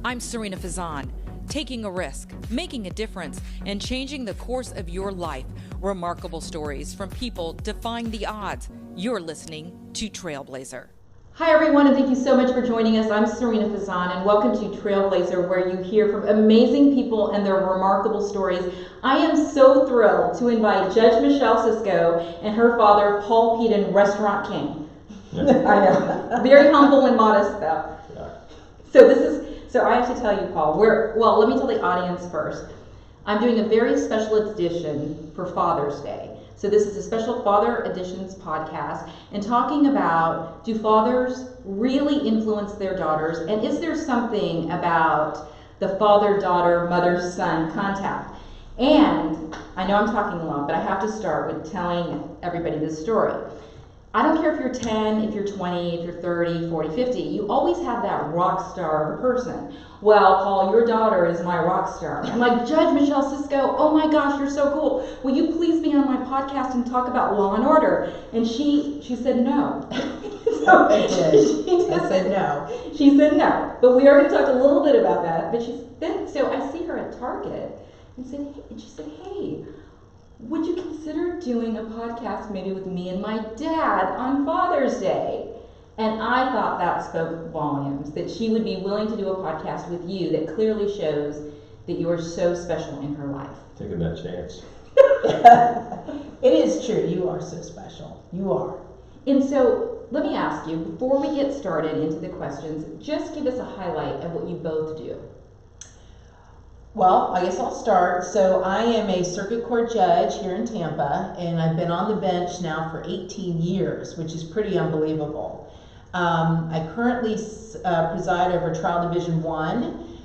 I'm Sarina Fazan. Taking a risk, making a difference, and changing the course of your life. Remarkable stories from people defying the odds. You're listening to Trailblazer. Hi everyone, and thank you so much for joining us. I'm Sarina Fazan, and welcome to Trailblazer, where you hear from amazing people and their remarkable stories. I am so thrilled to invite Judge Michelle Sisco and her father, Paul Peden, Restaurant King. I know, very humble and modest though. Yeah. So I have to tell you, Paul, let me tell the audience first. I'm doing a very special edition for Father's Day. So this is a special Father Editions podcast and talking about, do fathers really influence their daughters? And is there something about the father-daughter, mother-son contact? And I know I'm talking a lot, but I have to start with telling everybody this story. I don't care if you're 10, if you're 20, if you're 30, 40, 50, you always have that rock star of a person. Well, Paul, your daughter is my rock star. I'm like, Judge Michelle Sisco, oh my gosh, you're so cool. Will you please be on my podcast and talk about Law and Order? And she said no. I said no. She said no. But we are going to talk a little bit about that. But so I see her at Target and she said, hey, would you consider doing a podcast maybe with me and my dad on Father's Day? And I thought that spoke volumes, that she would be willing to do a podcast with you that clearly shows that you are so special in her life. Taking that chance. It is true. You are so special. You are. And so let me ask you, before we get started into the questions, just give us a highlight of what you both do. Well, I guess I'll start. So I am a circuit court judge here in Tampa, and I've been on the bench now for 18 years, which is pretty unbelievable. I currently preside over Trial Division 1,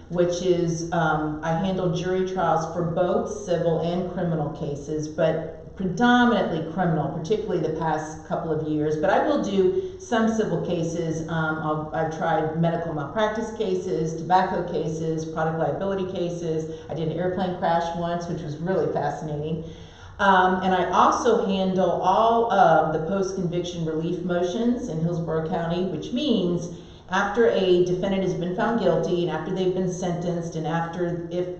which is, I handle jury trials for both civil and criminal cases, but predominantly criminal, particularly the past couple of years. But I will do some civil cases. I've tried medical malpractice cases, tobacco cases, product liability cases. I did an airplane crash once, which was really fascinating. And I also handle all of the post-conviction relief motions in Hillsborough County, which means after a defendant has been found guilty and after they've been sentenced and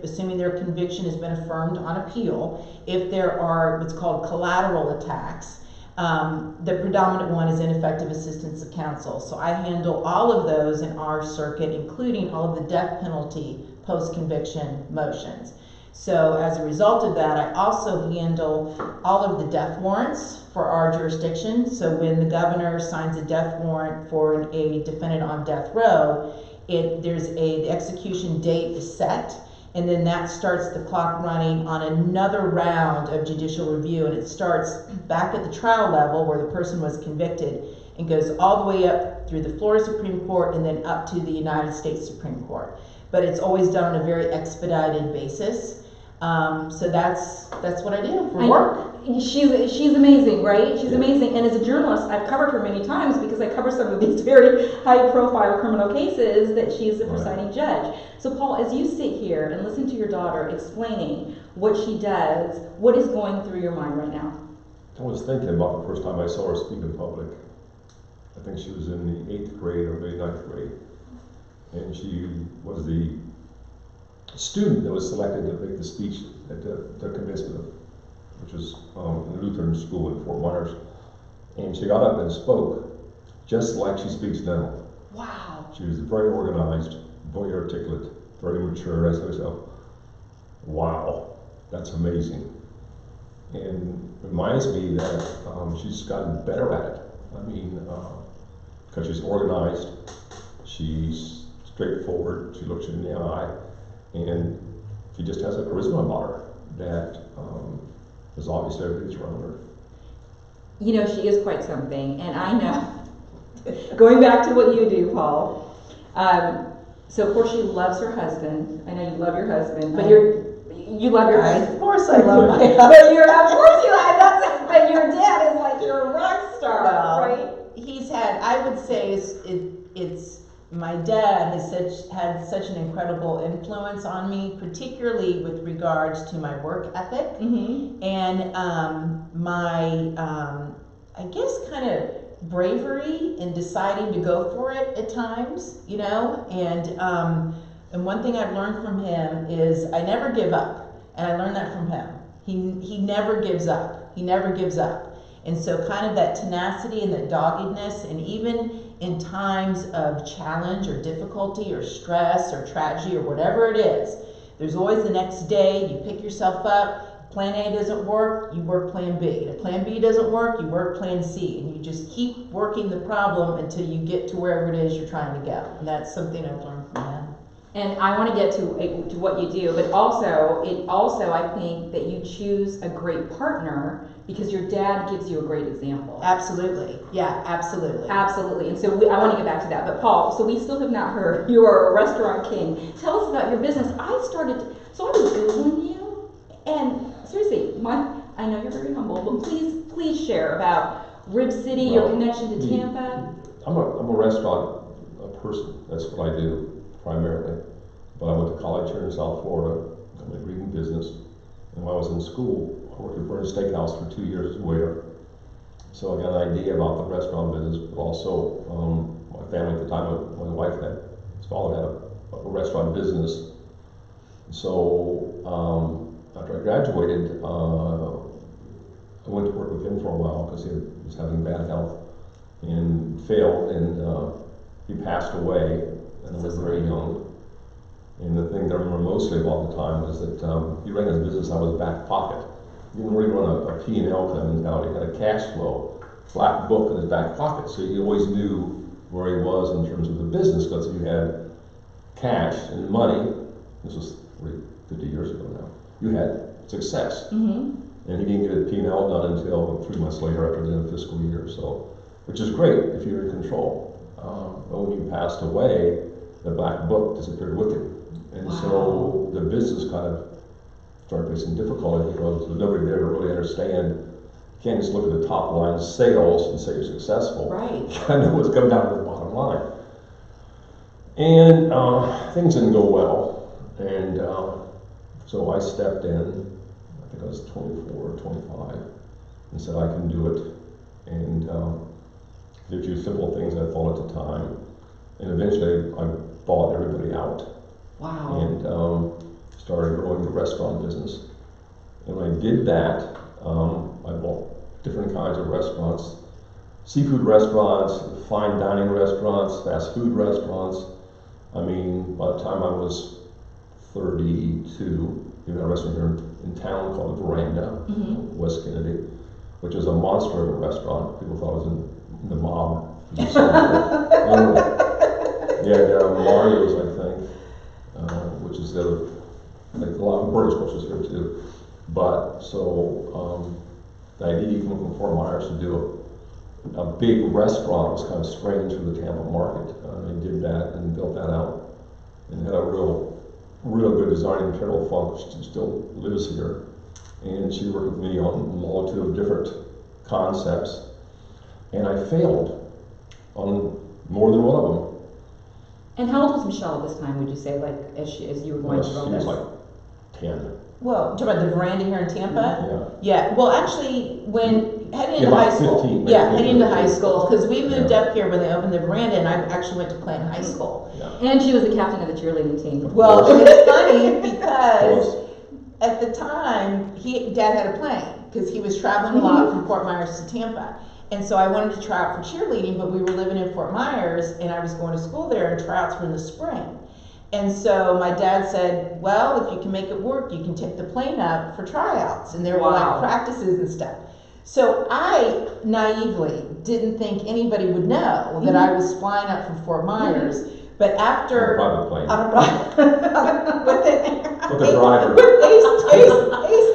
assuming their conviction has been affirmed on appeal, if there are what's called collateral attacks, the predominant one is ineffective assistance of counsel. So I handle all of those in our circuit, including all of the death penalty post-conviction motions. So as a result of that, I also handle all of the death warrants for our jurisdiction. So when the governor signs a death warrant for a defendant on death row, the execution date is set, and then that starts the clock running on another round of judicial review, and it starts back at the trial level where the person was convicted and goes all the way up through the Florida Supreme Court and then up to the United States Supreme Court. But it's always done on a very expedited basis. So that's what I do for work. She's amazing, right? She's amazing. And as a journalist, I've covered her many times because I cover some of these very high-profile criminal cases that she's the presiding judge. So, Paul, as you sit here and listen to your daughter explaining what she does, what is going through your mind right now? I was thinking about the first time I saw her speak in public. I think she was in the 8th grade or maybe 9th grade. And she was the student that was selected to make the speech at the commencement, which was in a Lutheran school in Fort Myers. And she got up and spoke just like she speaks now. Wow. She was very organized, very articulate, very mature. I said to myself, wow, that's amazing. And reminds me that she's gotten better at it. I mean, because she's organized, she's straightforward, she looks you in the eye, and she just has a charisma about her that is obvious everybody's around her. You know, she is quite something, and I know, going back to what you do, Paul, so of course she loves her husband. I know you love your husband, but you love your husband. Of course I love my husband. But your dad is like your rock star, right? He's had, I would say it's my dad has had such an incredible influence on me, particularly with regards to my work ethic and my, I guess, kind of bravery in deciding to go for it at times, you know, and And one thing I've learned from him is I never give up. And I learned that from him. He never gives up. He never gives up. And so kind of that tenacity and that doggedness, and even in times of challenge or difficulty or stress or tragedy or whatever it is, there's always the next day. You pick yourself up. Plan A doesn't work, you work plan B. If plan B doesn't work, you work plan C. And you just keep working the problem until you get to wherever it is you're trying to go. And that's something I've learned from him. And I want to get to what you do, but also I think that you choose a great partner because your dad gives you a great example. Absolutely. Yeah, absolutely. Absolutely. And so I want to get back to that. But Paul, so we still have not heard, you are a restaurant king. Tell us about your business. I was Googling you, and seriously, I know you're very humble, but please share about Rib City, your connection to Tampa. I'm a restaurant person. That's what I do primarily. But I went to college here in South Florida, got my degree in business, and while I was in school, I worked at Peden Steakhouse for 2 years as a waiter. So I got an idea about the restaurant business, but also my family at the time, my wife his father had a restaurant business. So after I graduated, I went to work with him for a while because he was having bad health and failed, and he passed away, and I was very young. And the thing that I remember mostly about the time was that he ran his business out of his back pocket. He didn't really run a P&L kind of mentality. He had a cash flow, black book in his back pocket. So he always knew where he was in terms of the business, because if you had cash and money, this was 50 years ago now, you had success. Mm-hmm. And he didn't get a P&L done until 3 months later after the end of the fiscal year, so, which is great if you're in control. But when he passed away, the black book disappeared with him. And so the business kind of started facing difficulty because there's nobody there to really understand. You can't just look at the top line sales and say you're successful. Right. You kind of know what's coming down to the bottom line. And things didn't go well. And so I stepped in, I think I was 24 or 25, and said I can do it. And did a few simple things I thought at the time. And eventually I bought everybody out. Wow. And started growing the restaurant business. And when I did that, I bought different kinds of restaurants, seafood restaurants, fine dining restaurants, fast food restaurants. I mean, by the time I was 32, we had a restaurant here in town called the Veranda, West Kennedy, which was a monster of a restaurant. People thought it was in the mob. Yeah, Mario's, I think, which is the other, like a lot of British courses here too. But so the idea even from Fort Myers to do a big restaurant was kind of strange for the Tampa market. I did that and built that out, and had a real good designer, Carol Funk. She still lives here, and she worked with me on a multitude of different concepts, and I failed on more than one of them. And how old was Michelle at this time, would you say, like, as you were going to run this? She was like 10. Well, talk about the Veranda here in Tampa? Yeah. Yeah, well, actually, when heading into high school. 15, heading into high school, because we moved up here when they opened the Veranda, and I actually went to Clinton High School. Yeah. And she was the captain of the cheerleading team. Well, it's funny because at the time, Dad had a plane, because he was traveling a lot from Fort Myers to Tampa. And so I wanted to try out for cheerleading, but we were living in Fort Myers, and I was going to school there, and tryouts were in the spring. And so my dad said, well, if you can make it work, you can take the plane up for tryouts. And there were like practices and stuff. So I naively didn't think anybody would know that I was flying up from Fort Myers. But after On a private plane. On a private With the driver. With Ace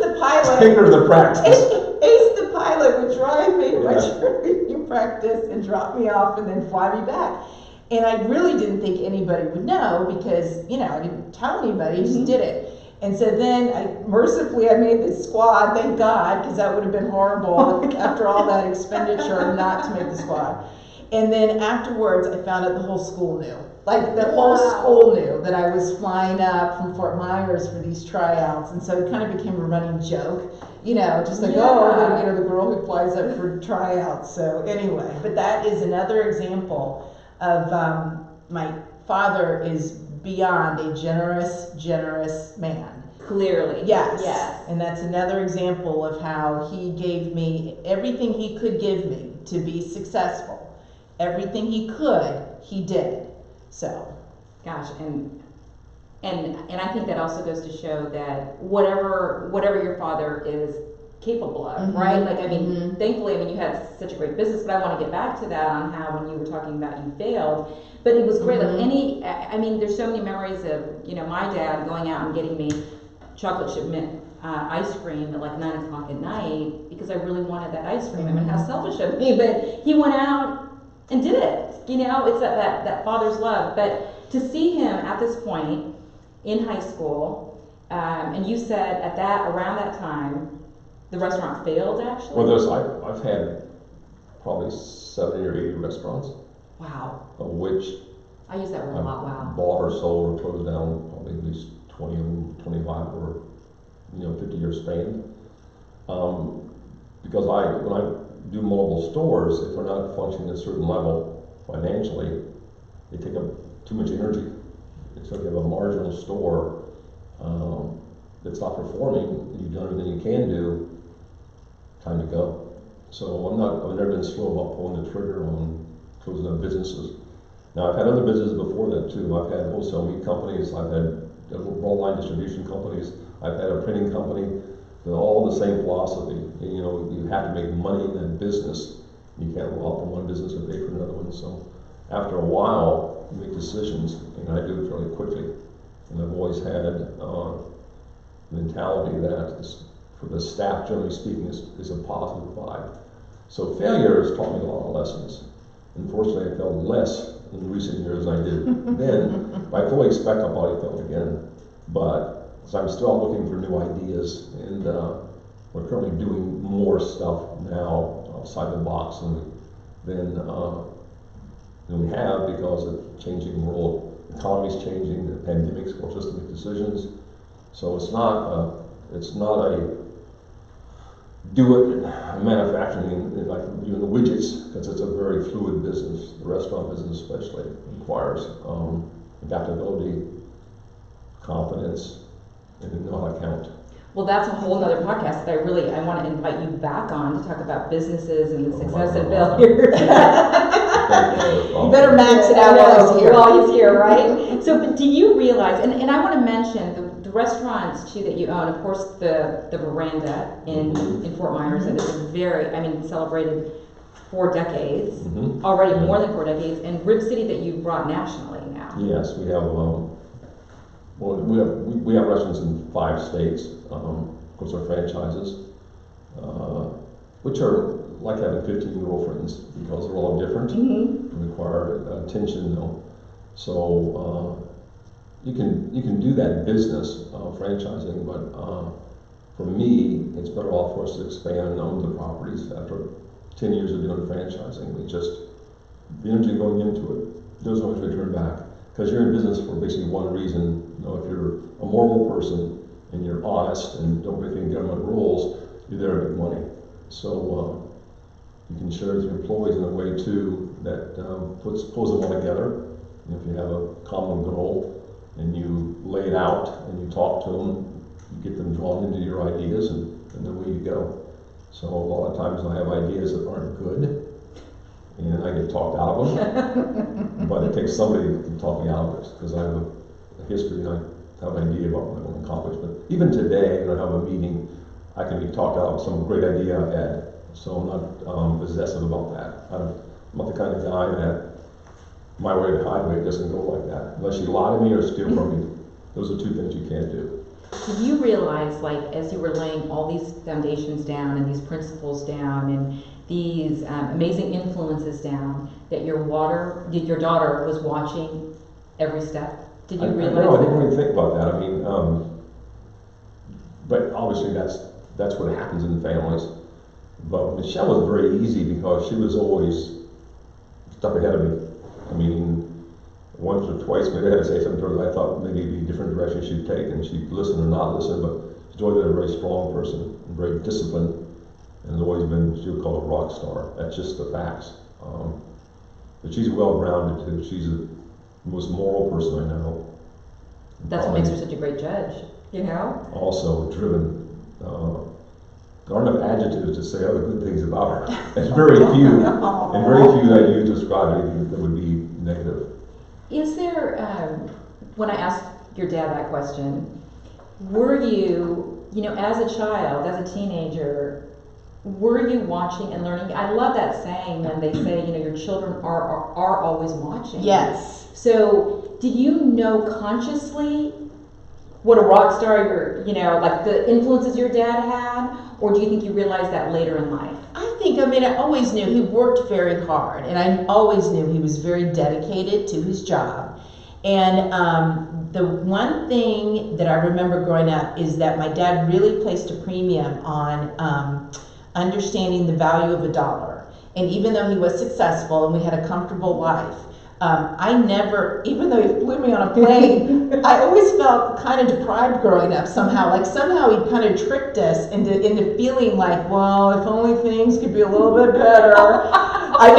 the pilot. Tinker the practice. Ace the pilot would drive me to my cheerleading practice and drop me off and then fly me back. And I really didn't think anybody would know because, I didn't tell anybody, just did it. And so then I made this squad, thank God, because that would have been horrible after all that expenditure not to make the squad. And then afterwards, I found out the whole school knew. Like the whole school knew that I was flying up from Fort Myers for these tryouts. And so it kind of became a running joke, just like, the girl who flies up for tryouts. So anyway, but that is another example of my father is beyond a generous man. Clearly. Yes. Yes. And that's another example of how he gave me everything he could give me to be successful. Everything he could, he did. So. Gosh, and I think that also goes to show that whatever your father is capable of, Mm-hmm. right? Like, I mean, Mm-hmm. thankfully, I mean, you had such a great business, but I want to get back to that on how when you were talking about you failed, but it was great. Mm-hmm. Like I mean, there's so many memories of, you know, my dad going out and getting me chocolate chip mint ice cream at like 9 o'clock at night because I really wanted that ice cream. I mean, how selfish of me, but he went out and did it. You know, it's that father's love. But to see him at this point in high school, and you said around that time, the restaurant failed actually? Well, I've had probably 70 or 80 restaurants, Wow. of which I use that word a lot, wow. bought or sold or closed down probably at least 20 of them, 25 or 50-year span. Because when I do multiple stores, if they're not functioning at a certain level financially, they take up too much energy. So if you have a marginal store that's not performing, you've done everything you can do, time to go. So I've never been slow about pulling the trigger on closing up businesses. Now I've had other businesses before that too. I've had wholesale meat companies, I've had roll line distribution companies, I've had a printing company. They're all the same philosophy. You know, you have to make money in that business. You can't roll out from one business and pay for another one. So after a while, you make decisions, and I do it fairly quickly. And I've always had a mentality that for the staff, generally speaking, is a positive vibe. So failure has taught me a lot of lessons. Unfortunately, I failed less in recent years than I did then. But I fully expect I'll probably fail again. But so I'm still looking for new ideas, and we're currently doing more stuff now outside the box than we have because of changing world. The economy's changing, the pandemic's forced us to make decisions. So it's not a do it manufacturing like doing the widgets, because it's a very fluid business. The restaurant business especially requires adaptability, confidence, and to know how to count. Well, that's a whole nother podcast that I want to invite you back on to talk about businesses and the success and failures. You better max it out while he's here, right? So, but do you realize, and I want to mention the restaurants too that you own, of course, the Veranda in Fort Myers, that is a very, celebrated 4 decades, already more than 4 decades, and Rib City that you brought nationally now. Yes, we have. We have restaurants in 5 states. Of course, our franchises, which are like having 15 girlfriends because they're all different and require attention, though. So you can do that business franchising, but for me, it's better off for us to expand and own the properties. After 10 years of doing franchising, the energy going into it doesn't always return back. Because you're in business for basically one reason. You know, if you're a moral person and you're honest and don't break any government rules, you're there to make money. So you can share with your employees in a way too that pulls them all together. And if you have a common goal and you lay it out and you talk to them, you get them drawn into your ideas, and away you go. So a lot of times I have ideas that aren't good, and I get talked out of them. But it takes somebody to talk me out of it, because I have a history and I have an idea about what I want to accomplish. But even today, when I have a meeting, I can be talked out of some great idea I had. So I'm not possessive about that. I'm not the kind of guy that my way or the highway doesn't go like that. Unless you lie to me or steal from me. Those are 2 things you can't do. Did you realize, like, as you were laying all these foundations down and these principles down and these amazing influences down, that your daughter was watching every step? Did you realize No, I didn't really think about that. I mean, but obviously that's what happens in families. But Michelle was very easy because she was always a step ahead of me. I mean, once or twice, maybe I had to say something to her that I thought maybe it'd be a different direction she'd take, and she'd listen or not listen, but she's always been a very strong person and very disciplined, and has always been, she would call a rock star. That's just the facts. But she's well-grounded too. most moral person I know. That's what makes her such a great judge, you know? Also driven. There aren't enough adjectives to say other good things about her. There's very few, and very few that you describe anything that would be negative. Is there, when I asked your dad that question, were you, you know, as a child, as a teenager, were you watching and learning? I love that saying when they say, you know, your children are always watching. Yes. So, did you know consciously what a rock star your, you know, like the influences your dad had, or do you think you realized that later in life? I always knew he worked very hard, and I always knew he was very dedicated to his job. And the one thing that I remember growing up is that my dad really placed a premium on understanding the value of a dollar. And even though he was successful and we had a comfortable life, I never, even though he flew me on a plane, I always felt kind of deprived growing up somehow. Like somehow he kind of tricked us into feeling like, well, if only things could be a little bit better. I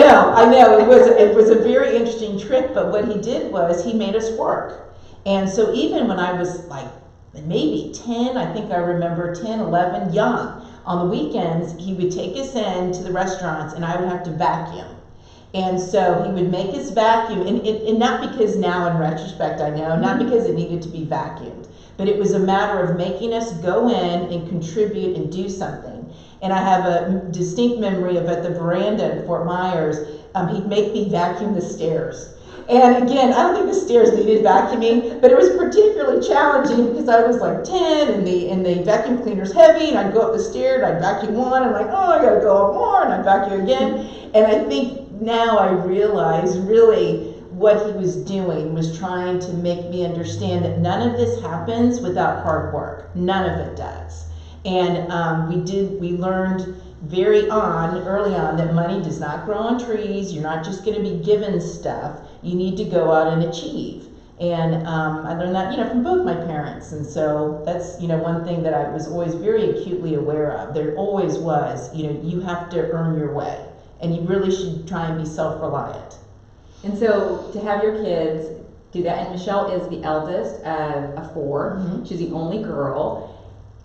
know, it was a very interesting trick, but what he did was he made us work. And so even when I was like maybe 10, I think I remember 10, 11, young, on the weekends, he would take us in to the restaurants and I would have to vacuum. And so he would make us vacuum, and not because now in retrospect I know, not because it needed to be vacuumed, but it was a matter of making us go in and contribute and do something. And I have a distinct memory of at the veranda in Fort Myers, he'd make me vacuum the stairs. And again, I don't think the stairs needed vacuuming, but it was particularly challenging because I was like 10 and the vacuum cleaner's heavy, and I'd go up the stairs, I'd vacuum one, I'm like, oh, I gotta go up more, and I'd vacuum again. And I think now I realize really what he was doing was trying to make me understand that none of this happens without hard work. None of it does. And we learned early on that money does not grow on trees. You're not just going to be given stuff. You need to go out and achieve. And I learned that, from both my parents. And so that's, one thing that I was always very acutely aware of. There always was, you have to earn your way. And you really should try and be self-reliant. And so to have your kids do that, and Michelle is the eldest of 4. Mm-hmm. She's the only girl.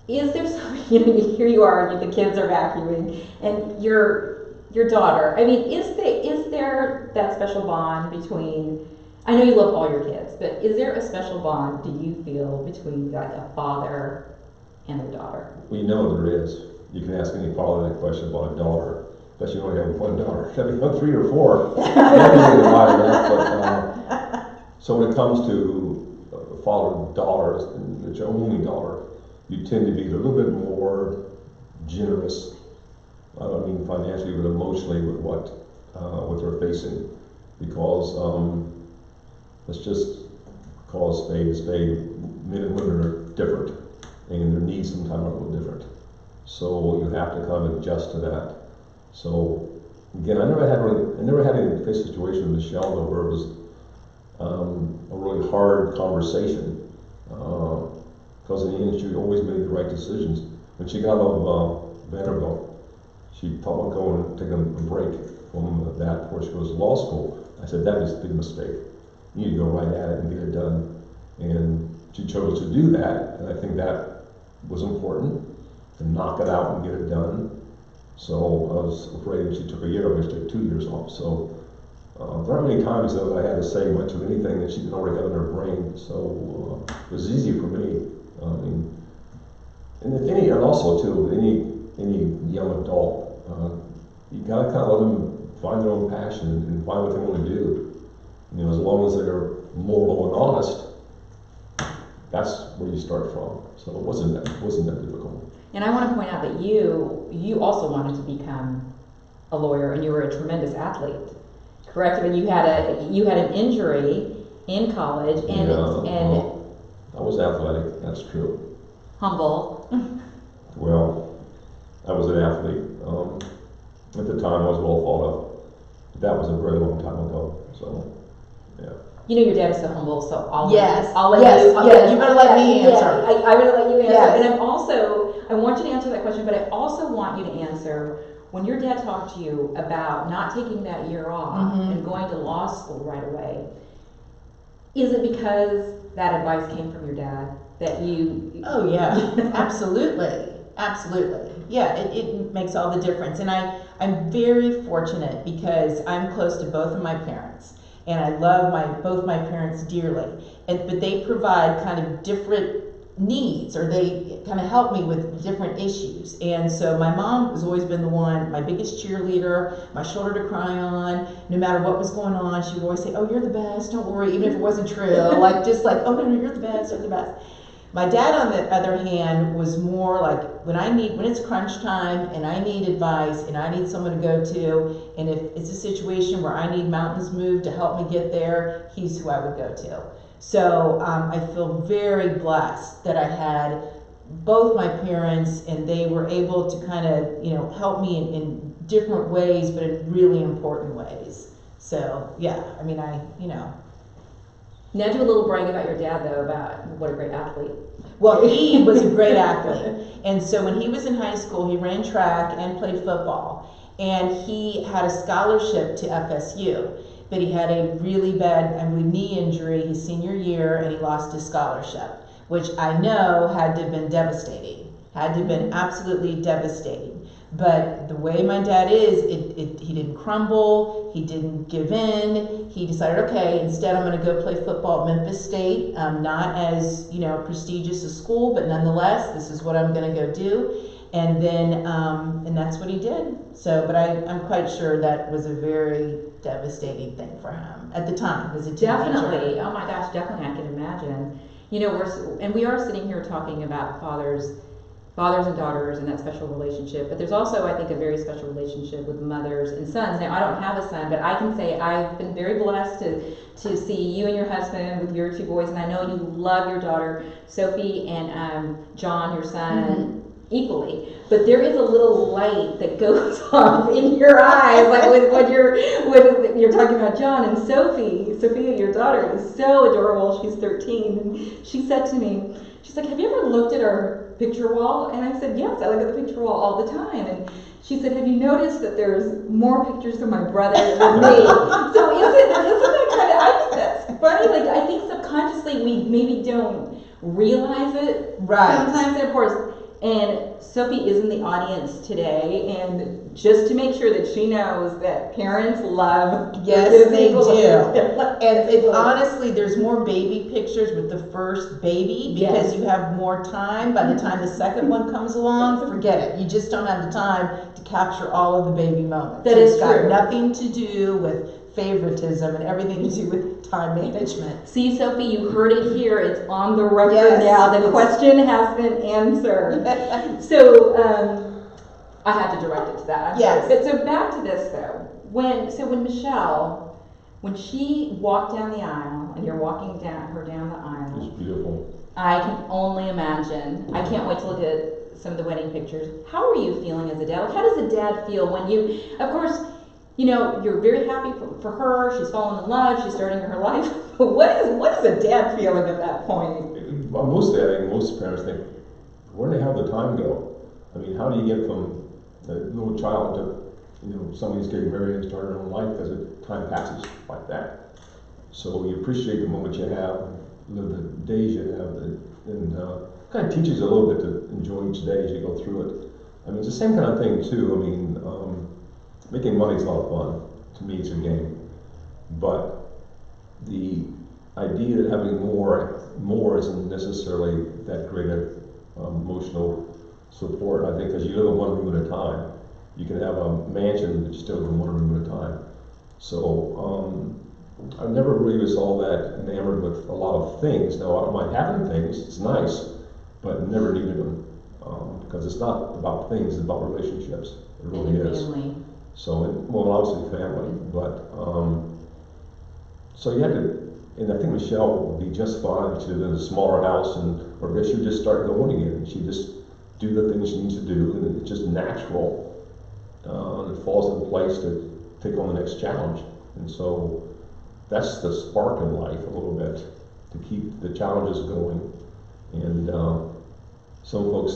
Is there something, here you are, the kids are vacuuming, and your daughter, is there that special bond between, I know you love all your kids, but is there a special bond, do you feel, between like a father and their daughter? Well, there is. You can ask any father that question about a daughter. But you only have one daughter. If you have 3 or 4, so when it comes to father and daughters, and it's your only daughter, you tend to be a little bit more generous. I don't mean financially, but emotionally with what they're facing, because let's just call a spade a spade. Men and women are different, and their needs sometimes are a little different. So you have to kind of adjust to that. So again, I never had any face situation with Michelle though where it was a really hard conversation, because in the end she always made the right decisions. When she got out of Vanderbilt, she thought about going and taking a break from that before she goes to law school. I said, that is a big mistake. You need to go right at it and get it done. And she chose to do that, and I think that was important, to knock it out and get it done. So I was afraid if she took a year, I was going to take 2 years off. So there aren't many times that I had to say much of anything that she didn't already have in her brain. So it was easy for me. And also too, any young adult, you gotta kind of let them find their own passion and find what they want to do. As long as they're moral and honest, that's where you start from. So it wasn't that difficult. And I want to point out that you also wanted to become a lawyer, and you were a tremendous athlete, correct? I mean, you had an injury in college, and I was athletic. That's true. Humble. Well, I was an athlete. At the time, I was well thought of. That was a very long time ago. So, yeah. Your dad is so humble, so I'll let you better let me answer. I'm going to let you answer. Yes. And I want you to answer that question, but I also want you to answer, when your dad talked to you about not taking that year off, mm-hmm. and going to law school right away, Is it because that advice came from your dad that you? Oh yeah, absolutely, absolutely. Yeah, it makes all the difference. And I'm very fortunate because I'm close to both of my parents. And I love both my parents dearly. But they provide kind of different needs, or they kind of help me with different issues. And so my mom has always been the one, my biggest cheerleader, my shoulder to cry on. No matter what was going on, she would always say, "Oh, you're the best, don't worry," even if it wasn't true. Just like, "Oh, no, you're the best, you're the best." My dad, on the other hand, was more like, when it's crunch time and I need advice and I need someone to go to, and if it's a situation where I need mountains moved to help me get there, he's who I would go to. So I feel very blessed that I had both my parents, and they were able to kind of, help me in different ways, but in really important ways. So yeah, I mean, Now do a little brag about your dad, though, about what a great athlete. Well, he was a great athlete. And so when he was in high school, he ran track and played football. And he had a scholarship to FSU. But he had a really bad, knee injury his senior year, and he lost his scholarship, which I know had to have been devastating. Had to have been absolutely devastating. But the way my dad is, he didn't crumble, he didn't give in. He decided, okay, instead I'm going to go play football at Memphis State. Not as, prestigious a school, but nonetheless, this is what I'm going to go do. And then, and that's what he did. So, but I'm quite sure that was a very devastating thing for him at the time as a teenager. Definitely. Oh my gosh, definitely. I can imagine. We are sitting here talking about fathers and daughters and that special relationship, but there's also, I think, a very special relationship with mothers and sons. Now, I don't have a son, but I can say I've been very blessed to see you and your husband with your two boys, and I know you love your daughter Sophie and John, your son, equally. But there is a little light that goes off in your eyes, like when you're talking about John and Sophie. Sophia, your daughter, is so adorable. She's 13, and she said to me, she's like, "Have you ever looked at our picture wall?" And I said, "Yes, I look at the picture wall all the time." And she said, "Have you noticed that there's more pictures of my brother than me?" So isn't that kind of, I think that's funny. Like, I think subconsciously we maybe don't realize it. Right. Sometimes, and of course, and Sophie is in the audience today, and just to make sure that she knows that parents love. Yes, they do. And honestly, there's more baby pictures with the first baby because you have more time. By the time the second one comes along, forget it. You just don't have the time to capture all of the baby moments. That is true. It's got nothing to do with favoritism and everything to do with time management. See, Sophie, you heard it here. It's on the record now. The question has been answered. So I had to direct it to that. Yes. But so back to this though. When Michelle, when she walked down the aisle, and you're walking down the aisle, It's beautiful. I can only imagine. I can't wait to look at some of the wedding pictures. How are you feeling as a dad? Like, how does a dad feel when you, of course, you're very happy for her. She's fallen in love. She's starting her life. But what is a dad feeling at that point? Well, most parents think, where do they have the time go? I mean, how do you get from a little child to, somebody's getting married and starting their own life, because time passes like that. So you appreciate the moment you have, live the days you have, and kind of teaches you a little bit to enjoy each day as you go through it. I mean, it's the same kind of thing too. I mean, making money is a lot of fun. To me, it's a game. But the idea that having more isn't necessarily that great a emotional support. I think because you live in one room at a time. You can have a mansion, but you still live in one room at a time. So I never really was all that enamored with a lot of things. Now, I don't mind having things. It's nice, but never needed them. Because it's not about things, it's about relationships. It really is. Family. So, obviously family, but, so you had to, and I think Michelle would be just fine if she lived in a smaller house, or if she would just start going again. She'd just do the things she needs to do, and it's just natural. It falls in place to take on the next challenge. And so that's the spark in life a little bit, to keep the challenges going. And some folks,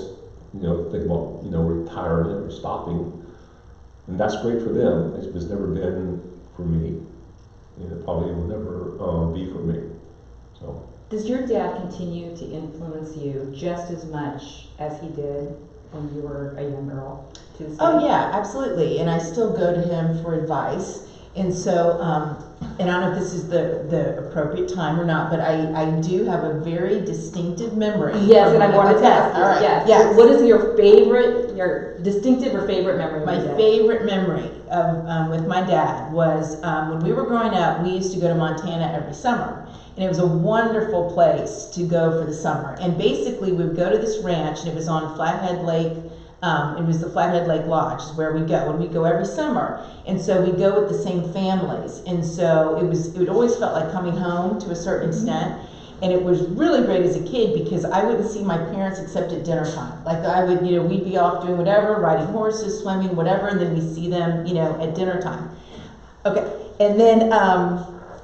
think about, retirement or stopping. And that's great for them. It's never been for me. And it probably will never be for me. So. Does your dad continue to influence you just as much as he did when you were a young girl? To this Oh day? yeah, absolutely. And I still go to him for advice. And so, and I don't know if this is the appropriate time or not, but I do have a very distinctive memory. Yes, and I wanted to ask you. All right. Yes. Yes. What is your distinctive or favorite memory? of My your dad? favorite memory of with my dad was when we were growing up. We used to go to Montana every summer, and it was a wonderful place to go for the summer. And basically, we would go to this ranch, and it was on Flathead Lake. It was the Flathead Lake Lodge is where we go, and we go every summer. And so we go with the same families, and so it always felt like coming home to a certain extent. And it was really great as a kid because I wouldn't see my parents except at dinner time. Like I would, we'd be off doing whatever, riding horses, swimming, whatever, and then we see them, at dinner time. Okay, and then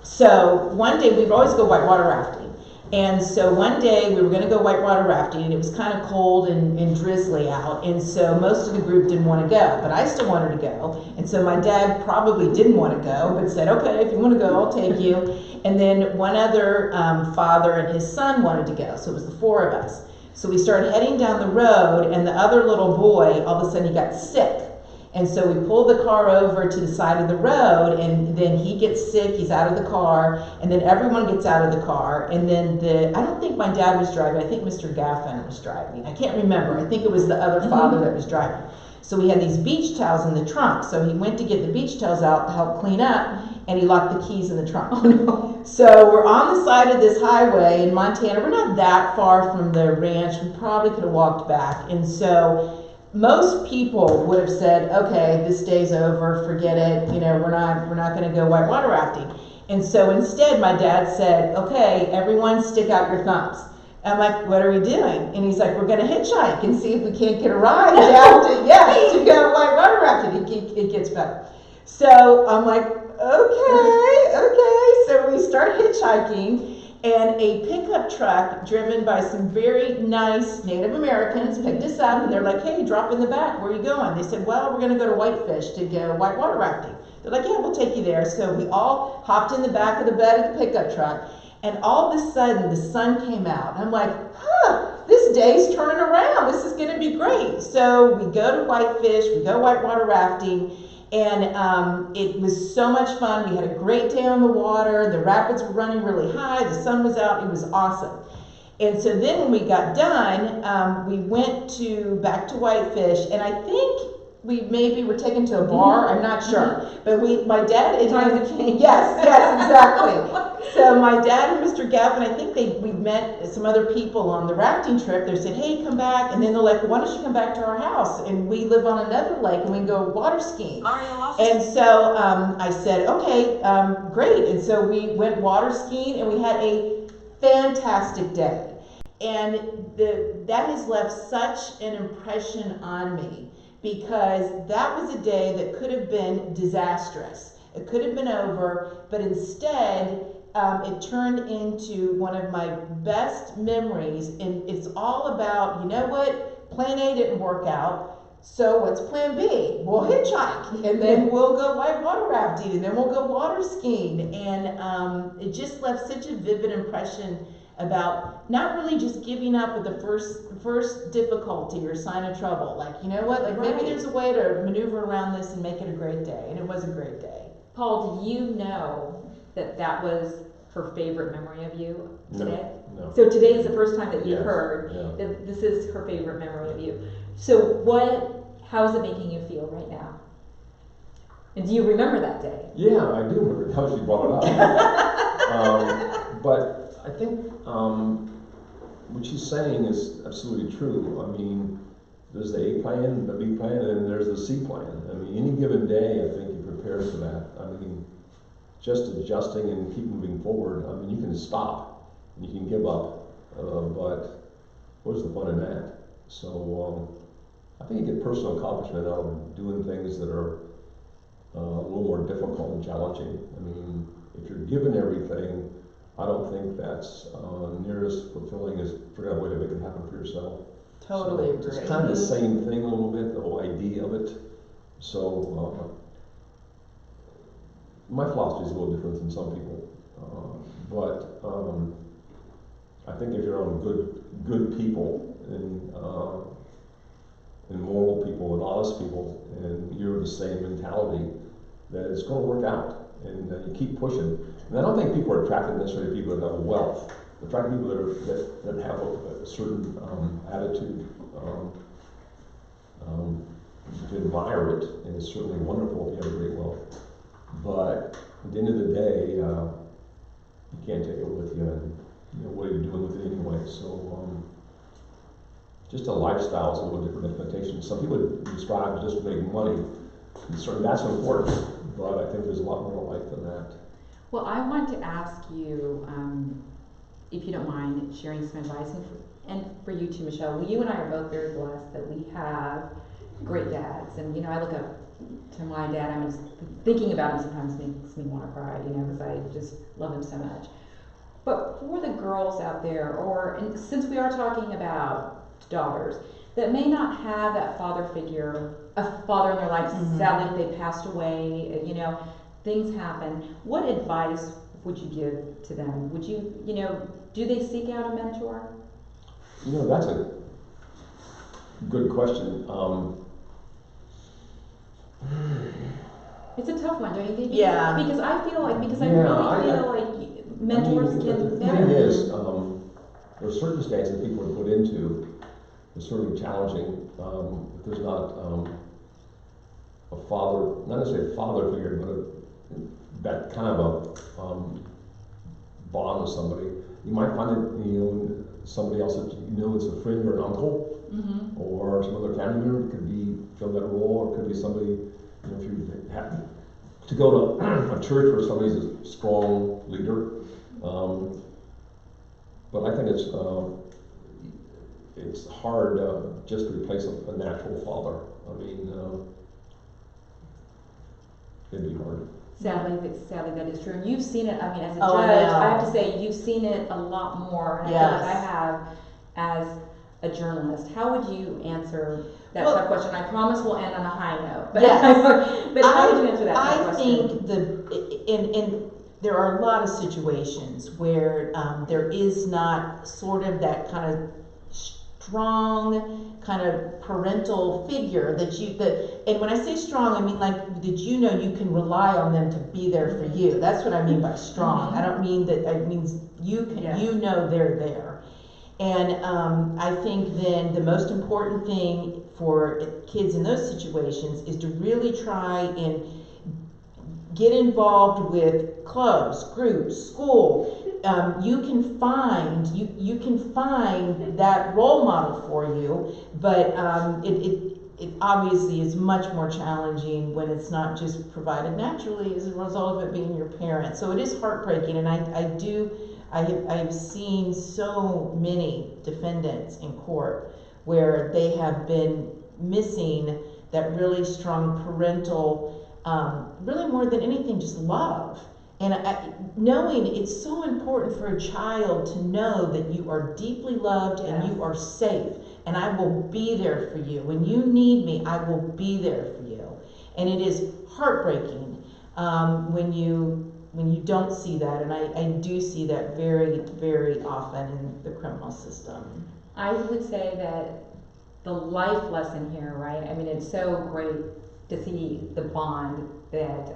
so one day we'd always go whitewater rafting. And so one day we were going to go whitewater rafting, and it was kind of cold and drizzly out, and so most of the group didn't want to go, but I still wanted to go. And so my dad probably didn't want to go, but said, okay, if you want to go, I'll take you. And then one other father and his son wanted to go, so it was the four of us. So we started heading down the road, and the other little boy, all of a sudden he got sick. And so we pulled the car over to the side of the road, and then he gets sick, he's out of the car, and then everyone gets out of the car, and then I don't think my dad was driving, I think Mr. Gaffin was driving. I can't remember, I think it was the other father that was driving. So we had these beach towels in the trunk, so he went to get the beach towels out to help clean up, and he locked the keys in the trunk. Oh no. So we're on the side of this highway in Montana, we're not that far from the ranch, we probably could have walked back, and so most people would have said, okay, this day's over, forget it, we're not going to go whitewater rafting. And so instead, my dad said, okay, everyone stick out your thumbs. I'm like, what are we doing? And he's like, we're going to hitchhike and see if we can't get a ride down to go whitewater rafting. It gets better. So I'm like, okay. So we start hitchhiking. And a pickup truck driven by some very nice Native Americans picked us up, and they're like, hey, drop in the back, where are you going? They said, well, we're going to go to Whitefish to go whitewater rafting. They're like, yeah, we'll take you there. So we all hopped in the back of the bed of the pickup truck, and all of a sudden the sun came out. And I'm like, this day's turning around. This is going to be great. So we go to Whitefish, we go whitewater rafting. And it was so much fun. We had a great day on the water. The rapids were running really high. The sun was out. It was awesome. And so then when we got done, we went back to Whitefish, and I think we maybe were taken to a bar. I'm not sure. But my dad... Times have changed. Yes, exactly. So my dad and Mr. Gaffin, I think we met some other people on the rafting trip. They said, hey, come back. And then they're like, why don't you come back to our house? And we live on another lake, and we can go water skiing. And so I said, okay, great. And so we went water skiing, and we had a fantastic day. And that has left such an impression on me, because that was a day that could have been disastrous. It could have been over, but instead, it turned into one of my best memories. And it's all about, plan A didn't work out, so what's plan B? We'll hitchhike, and then we'll go whitewater rafting, and then we'll go water skiing. And it just left such a vivid impression about not really just giving up with the first difficulty or sign of trouble. Like, maybe there's a way to maneuver around this and make it a great day. And it was a great day. Paul, do you know that was her favorite memory of you today? No. So today is the first time that you Yes, heard yeah. that this is her favorite memory of you. So how is it making you feel right now? And do you remember that day? Yeah, I do remember how she brought it up. But I think what she's saying is absolutely true. I mean, there's the A plan, the B plan, and then there's the C plan. I mean, any given day, I think you prepare for that. I mean, just adjusting and keep moving forward. I mean, you can stop, and you can give up, but what's the fun in that? So I think you get personal accomplishment out of doing things that are a little more difficult and challenging. I mean, if you're given everything, I don't think that's near as fulfilling as figuring out a way to make it happen for yourself. Totally So agree. it's kind of the same thing a little bit, the whole idea of it. So my philosophy is a little different than some people, but I think if you're on good people and moral people and honest people, and you're the same mentality, that it's going to work out, and you keep pushing. And I don't think people are attracted necessarily to people that have wealth. They're attracted to people that have a certain attitude. To admire it, and it's certainly wonderful if you have a great wealth. But at the end of the day, you can't take it with you, and what are you doing with it anyway? So just a lifestyle is a little different expectation. Some people strive to just make money, and certainly that's important, but I think there's a lot more to life than that. Well, I want to ask you, if you don't mind sharing some advice, and for you too, Michelle. You and I are both very blessed that we have great dads, and I look up to my dad. I'm just thinking about him sometimes makes me want to cry, because I just love him so much. But for the girls out there, and since we are talking about daughters that may not have that father figure, a father in their life, sadly they passed away, things happen. What advice would you give to them? Would you, do they seek out a mentor? That's a good question. It's a tough one, don't you think? Yeah. Because I feel like, I really feel like mentors can the thing is, there are circumstances people are put into. It's certainly challenging if there's not a father, not necessarily a father figure, but that kind of a bond with somebody. You might find it, somebody else that it's a friend or an uncle, or some other family member. It could be fill that role, or it could be somebody. If you happen to go to a church where somebody's a strong leader, but I think it's hard just to replace a natural father. It'd be hard. Sadly, that is true. And you've seen it, as a Oh, judge, I I have to say, you've seen it a lot more than I have as a journalist. How would you answer that tough question? I promise we'll end on a high note. But, but how would you answer that tough question? I think there are a lot of situations where there is not sort of that kind of strong kind of parental figure and when I say strong, I mean like that you can rely on them to be there for you. That's what I mean by strong. I don't mean that it means you can they're there. And I think then the most important thing for kids in those situations is to really try and get involved with clubs, groups, school. You can find that role model for you, but it obviously is much more challenging when it's not just provided naturally as a result of it being your parent. So it is heartbreaking, and I've seen so many defendants in court where they have been missing that really strong parental, really more than anything, just love. And knowing it's so important for a child to know that you are deeply loved and you are safe, and I will be there for you. When you need me, I will be there for you. And it is heartbreaking when you don't see that, and I do see that very, very often in the criminal system. I would say that the life lesson here, right? It's so great to see the bond that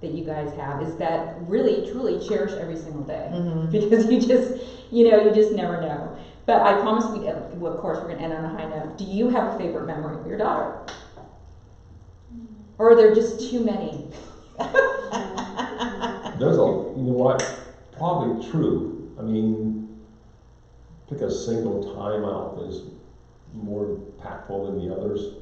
you guys have, is that really truly cherish every single day, because you just never know. But I promise of course we're going to end on a high note. Do you have a favorite memory of your daughter, or are there just too many? There's probably true. Pick a single time out that is more impactful than the others.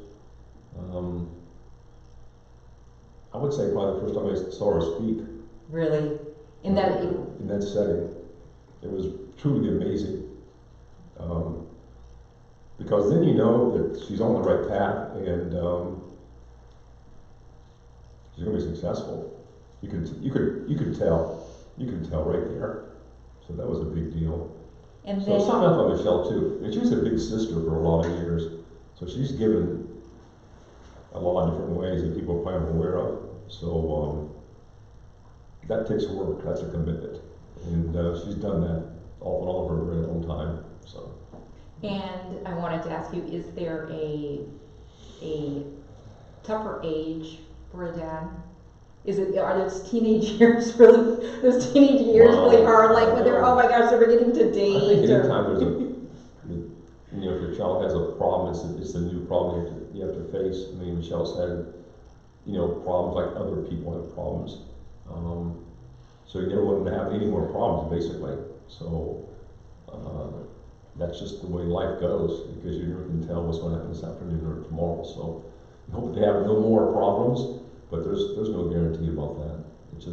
I would say probably the first time I saw her speak. Really? In that setting. It was truly amazing. Because then you know that she's on the right path, and she's going to be successful. You could tell right there. So that was a big deal. And so something else about Michelle too. And she was a big sister for a lot of years. So she's given a lot of different ways that people are probably aware of. So that takes work. That's a commitment, and she's done that off and on for a very long time. So. And I wanted to ask you, is there a tougher age for a dad? Are those teenage years really really hard? Like when they're, oh my gosh, they're beginning to date? I think anytime there's if your child has a problem, it's a new problem you have to face. I mean, Michelle said, problems like other people have problems. So you never want to have any more problems, basically. So that's just the way life goes, because you never can tell what's going to happen this afternoon or tomorrow. So I hope they have no more problems, but there's no guarantee about that. It's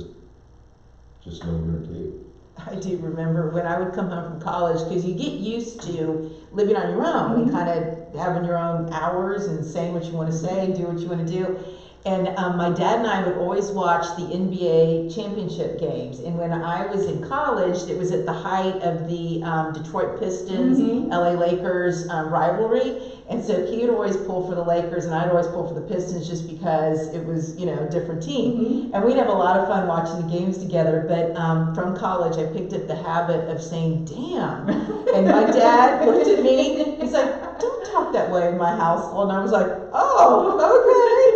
just no guarantee. I do remember when I would come home from college, because you get used to living on your own and kind of having your own hours and saying what you want to say and do what you want to do. And my dad and I would always watch the NBA championship games. And when I was in college, it was at the height of the Detroit Pistons, LA Lakers rivalry. And so he would always pull for the Lakers and I'd always pull for the Pistons, just because it was, a different team. And we'd have a lot of fun watching the games together. But from college, I picked up the habit of saying, damn. And my dad looked at me, he's like, don't talk that way in my household. And I was like, oh, okay.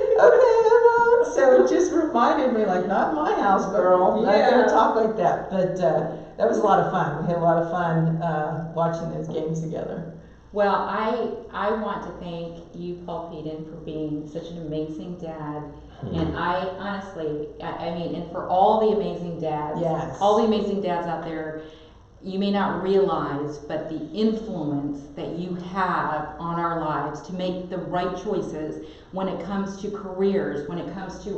So it just reminded me, like, not in my house, girl. Not gonna talk like that. But that was a lot of fun. We had a lot of fun watching those games together. Well, I want to thank you, Paul Peden, for being such an amazing dad. And I honestly, I mean, and for all the amazing dads, all the amazing dads out there, you may not realize, but the influence that you have on our lives to make the right choices when it comes to careers, when it comes to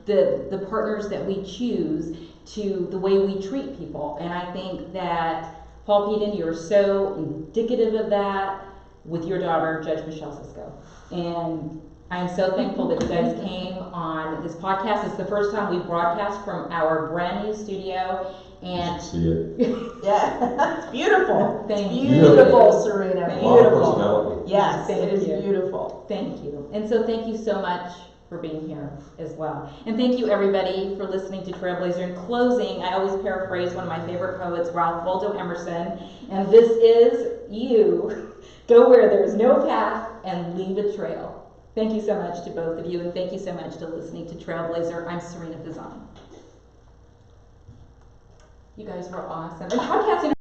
the partners that we choose, to the way we treat people. And I think that, Paul Peden, you're so indicative of that with your daughter, Judge Michelle Sisco. And I'm so thankful that you guys came on this podcast. It's the first time we broadcast from our brand new studio. And see it. It's beautiful. Thank you. Beautiful, Sarina. Beautiful. Yes, Thank it is you. beautiful. Thank you. And so thank you so much for being here as well. And thank you, everybody, for listening to Trailblazer. In closing, I always paraphrase one of my favorite poets, Ralph Waldo Emerson, and this is you. Go where there's no path and leave a trail. Thank you so much to both of you, and thank you so much to listening to Trailblazer. I'm Sarina Fazan. You guys were awesome. And podcasting